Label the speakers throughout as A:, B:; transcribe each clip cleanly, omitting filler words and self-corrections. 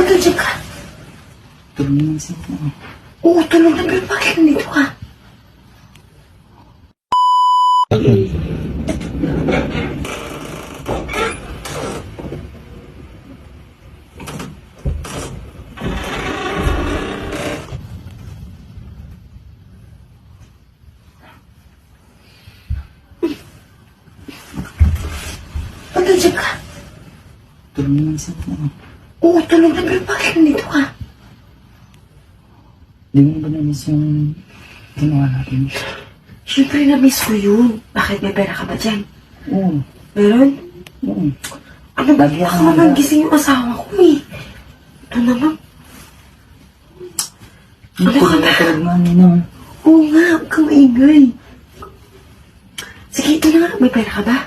A: Nandiyan ka?
B: Tulong naman siya.
A: Oo, tulong na. Pero bakit nandito ka? Nandiyan ka?
B: Tulong naman siya.
A: Oo, tulong na. Pero bakit nandito ka?
B: Di mo ba na-miss yung ginawa natin?
A: Siyempre na-miss ko yun. Bakit may pera ka ba dyan?
B: Oo.
A: Meron?
B: Oo.
A: Ano ba?
B: Lagi
A: Ako
B: ako
A: naman gising yung asawa ko eh. Ito naman.
B: Hindi
A: Ano
B: ko
A: ka
B: na
A: ba?
B: talaga namin.
A: Oo nga, huwag kang maingay. Sige, ito na nga. May pera ka ba?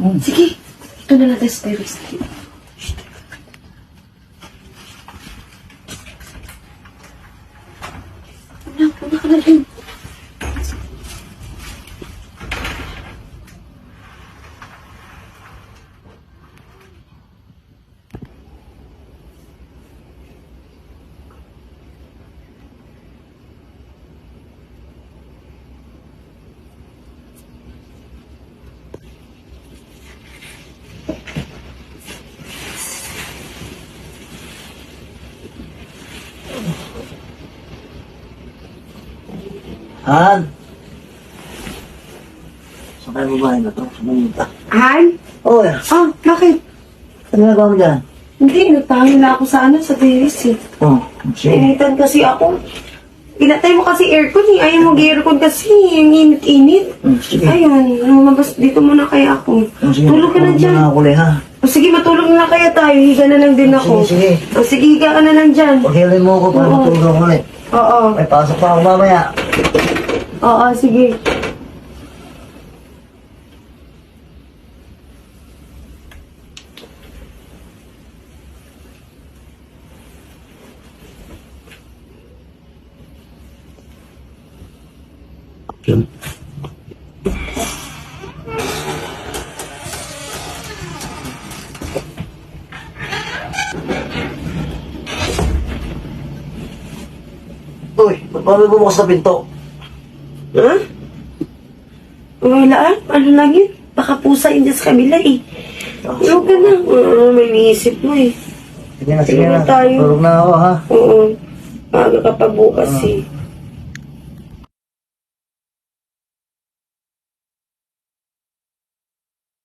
B: Oo.
A: Sige, ito na lang tayo sa terrace. Punta ka na rin.
B: Han! Saan kayo babae na to? Sumunta.
A: Han?
B: Oo,
A: Ah, bakit?
B: ano nagawa mo dyan?
A: Hindi, nagtahan na ako sa terrace eh.
B: Oo, sige.
A: Initan kasi ako. Pinatay mo kasi aircon eh. Ayaw mag-aircon kasi. Ang init-init.
B: Sige.
A: Ayun, lumabas dito muna kaya ako.
B: Sige,
A: Tulog ka na
B: tulog
A: dyan.
B: na ako ulit, ha?
A: O sige, matulog na kaya tayo. Higa na lang din ako.
B: Sige.
A: O sige, higa ka na lang dyan.
B: Pagkilin mo ako para
A: Oo.
B: matulog ako ulit.
A: Oo.
B: May pasok pa ako mamaya.
A: Oo, sige.
B: Uy, ba't pa may bumukas na pinto?
A: Ha? Wala ah. Ano lang yun? Baka pusa yun dyan sa kabila eh. Huwag ka na. May iniisip mo eh.
B: Sige na,
A: Sige
B: sige
A: na
B: na.
A: tayo.
B: Tulog na ako, ha?
A: Oo. Maaga ka pa bukas eh.